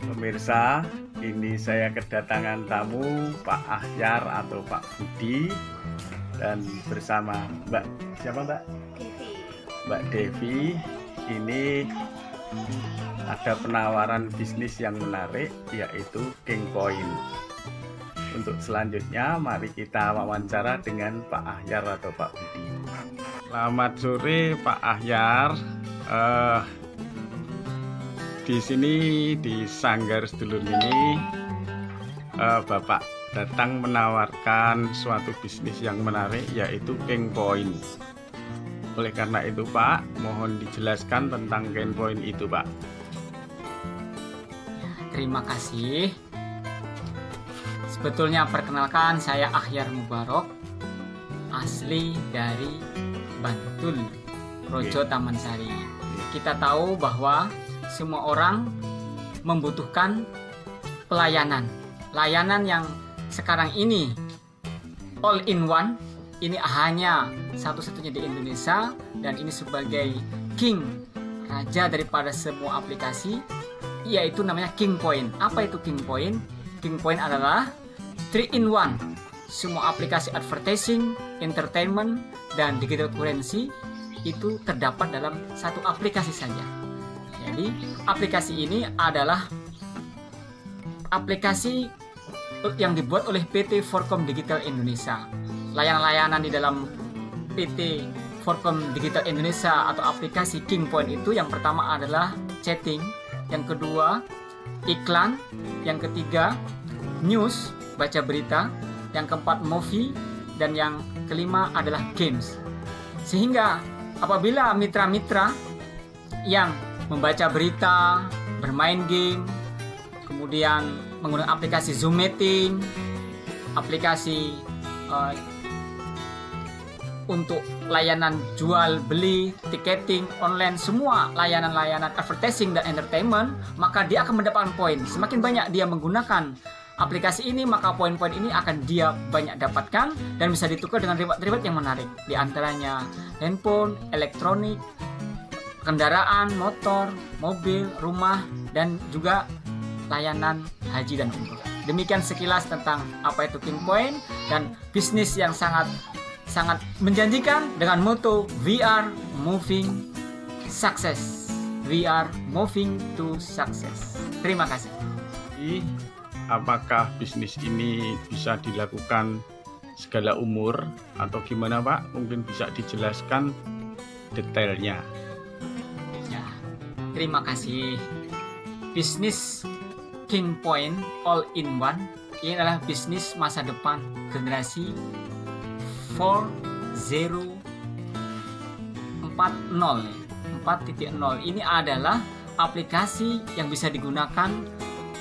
Pemirsa, ini saya kedatangan tamu Pak Ahyar atau Pak Budi, dan bersama Mbak siapa Mbak? Devi. Mbak Devi. Ini ada penawaran bisnis yang menarik, yaitu King Point. Untuk selanjutnya mari kita wawancara dengan Pak Ahyar atau Pak Budi. Selamat sore Pak Ahyar. Di sini di Sanggar Sedulur ini Bapak datang menawarkan suatu bisnis yang menarik, yaitu King Point. Oleh karena itu Pak, mohon dijelaskan tentang King Point itu Pak. Terima kasih. Sebetulnya perkenalkan, saya Ahyar Mubarok, asli dari Bantul, Projo Taman Sari. Kita tahu bahwa semua orang membutuhkan pelayanan yang sekarang ini all in one. Ini hanya satu-satunya di Indonesia, dan ini sebagai king, raja daripada semua aplikasi, yaitu namanya King Point. Apa itu King Point? King Point adalah 3 in 1. Semua aplikasi advertising, entertainment, dan digital currency itu terdapat dalam satu aplikasi saja. Jadi aplikasi ini adalah aplikasi yang dibuat oleh PT Forkom Digital Indonesia. Layanan-layanan di dalam PT Forkom Digital Indonesia atau aplikasi King Point itu, yang pertama adalah chatting, yang kedua iklan, yang ketiga news, baca berita, yang keempat movie, dan yang kelima adalah games. Sehingga apabila mitra-mitra yang membaca berita, bermain game, kemudian menggunakan aplikasi Zoom Meeting, aplikasi untuk layanan jual beli, tiketing online, semua layanan-layanan advertising dan entertainment, maka dia akan mendapatkan poin. Semakin banyak dia menggunakan aplikasi ini, maka poin-poin ini akan dia banyak dapatkan dan bisa ditukar dengan reward-reward yang menarik. Di antaranya handphone, elektronik, kendaraan, motor, mobil, rumah, dan juga layanan haji dan umroh. Demikian sekilas tentang apa itu King Point dan bisnis yang sangat menjanjikan dengan moto We are moving success. We are moving to success. Terima kasih. Apakah bisnis ini bisa dilakukan segala umur atau gimana Pak? Mungkin bisa dijelaskan detailnya. Ya, terima kasih. Bisnis King Point all in one ini adalah bisnis masa depan generasi 4.0. Ini adalah aplikasi yang bisa digunakan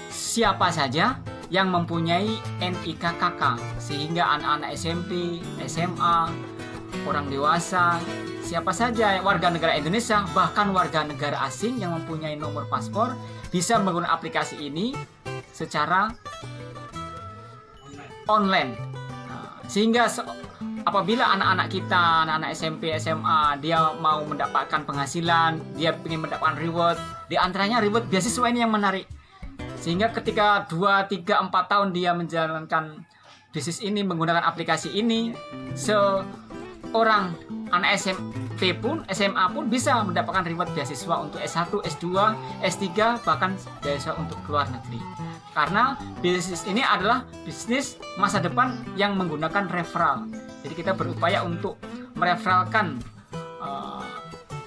siapa saja yang mempunyai NIK KK, sehingga anak-anak SMP, SMA, orang dewasa, siapa saja warga negara Indonesia, bahkan warga negara asing yang mempunyai nomor paspor bisa menggunakan aplikasi ini secara online. Sehingga apabila anak-anak kita, anak-anak SMP, SMA, dia mau mendapatkan penghasilan, dia ingin mendapatkan reward, di antaranya reward beasiswa ini yang menarik. Sehingga ketika 2, 3, 4 tahun dia menjalankan bisnis ini menggunakan aplikasi ini, seorang anak SMP pun, SMA pun bisa mendapatkan reward beasiswa untuk S1, S2, S3, bahkan beasiswa untuk keluar negeri. Karena bisnis ini adalah bisnis masa depan yang menggunakan referral. Jadi kita berupaya untuk mereferalkan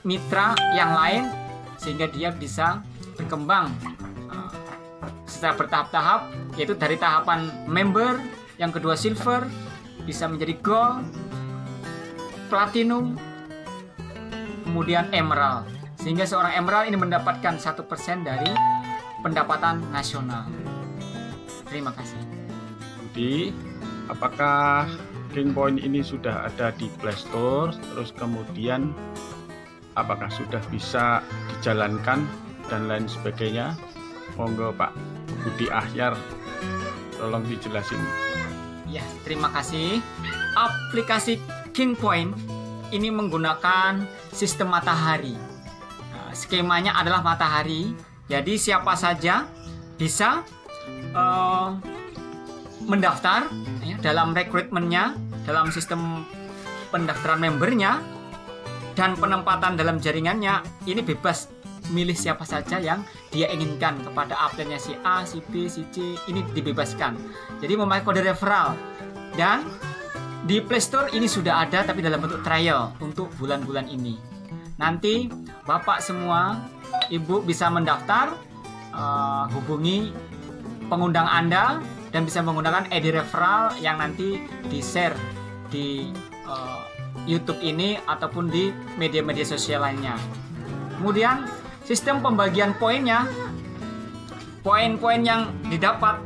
mitra yang lain sehingga dia bisa berkembang secara bertahap-tahap, yaitu dari tahapan member, yang kedua silver, bisa menjadi gold, platinum, kemudian emerald. Sehingga seorang emerald ini mendapatkan 1% dari pendapatan nasional. Terima kasih. Jadi, apakah King Point ini sudah ada di Play Store? Terus kemudian apakah sudah bisa dijalankan dan lain sebagainya? Monggo Pak Budi Ahyar, tolong dijelasin. Ya, terima kasih. Aplikasi King Point ini menggunakan sistem matahari. skemanya adalah matahari. Jadi siapa saja bisa mendaftar ya, dalam rekrutmennya, dalam sistem pendaftaran membernya dan penempatan dalam jaringannya. Ini bebas milih siapa saja yang dia inginkan kepada upline-nya si A, si B, si C. Ini dibebaskan. Jadi memakai kode referral. Dan di Play Store ini sudah ada tapi dalam bentuk trial untuk bulan-bulan ini. Nanti Bapak semua, Ibu bisa mendaftar, hubungi pengundang Anda dan bisa menggunakan ID referral yang nanti di-share di YouTube ini ataupun di media-media sosial lainnya. Kemudian sistem pembagian poinnya, poin-poin yang didapat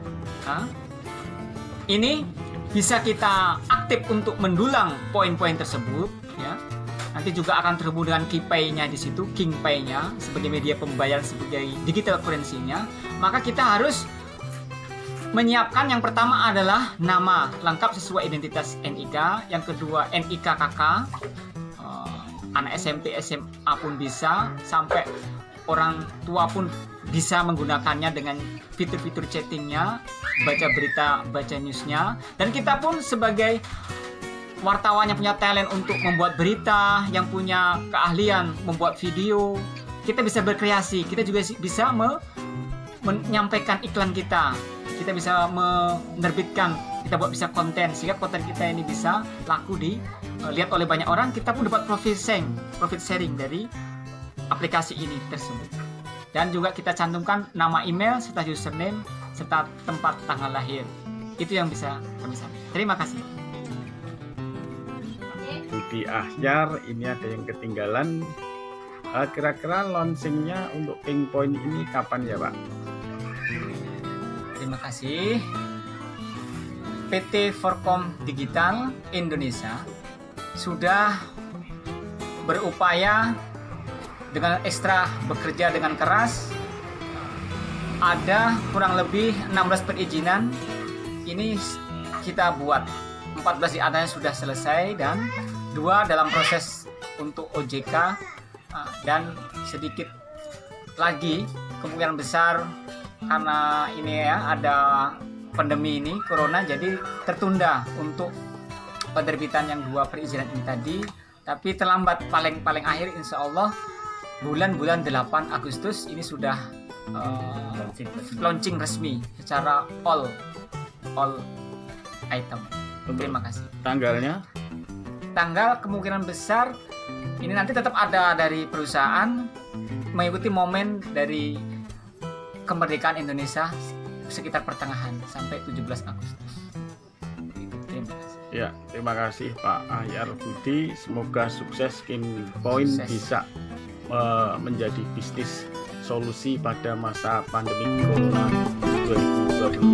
ini bisa kita aktif untuk mendulang poin-poin tersebut ya. Nanti juga akan terhubung dengan KeyPay-nya di situ, KingPay-nya sebagai media pembayaran, sebagai digital currency-nya. Maka kita harus menyiapkan yang pertama adalah nama lengkap sesuai identitas NIK, yang kedua NIK KK, anak SMP, SMA pun bisa, sampai orang tua pun bisa menggunakannya dengan fitur-fitur chattingnya, baca berita, baca newsnya. Dan kita pun sebagai wartawan yang punya talent untuk membuat berita, yang punya keahlian membuat video, kita bisa berkreasi, kita juga bisa menyampaikan iklan kita bisa menerbitkan, kita buat bisa konten, sehingga konten kita ini bisa laku dilihat oleh banyak orang. Kita pun dapat profit sharing dari aplikasi ini tersebut. Dan juga kita cantumkan nama email serta username serta tempat tanggal lahir. Itu yang bisa kami sampaikan. Terima kasih. Budi Ahyar, ini ada yang ketinggalan. Kira-kira launchingnya untuk KingPoint ini kapan ya Pak? Terima kasih. PT Forkom Digital Indonesia sudah berupaya dengan ekstra bekerja dengan keras. Ada kurang lebih 16 perizinan ini kita buat. 14 di antaranya sudah selesai dan 2 dalam proses untuk OJK, dan sedikit lagi kemungkinan besar karena ini ya ada pandemi ini corona, jadi tertunda untuk penerbitan yang 2 perizinan ini tadi. Tapi terlambat paling akhir insya Allah bulan 8 Agustus ini sudah launching resmi secara all item. Terima kasih. Tanggalnya? Tanggal kemungkinan besar ini nanti tetap ada dari perusahaan mengikuti momen dari kemerdekaan Indonesia sekitar pertengahan sampai 17 Agustus. Terima kasih. Ya, terima kasih Pak Ahyar Budi. Semoga sukses KingPoint bisa menjadi bisnis solusi pada masa pandemi Corona 2020.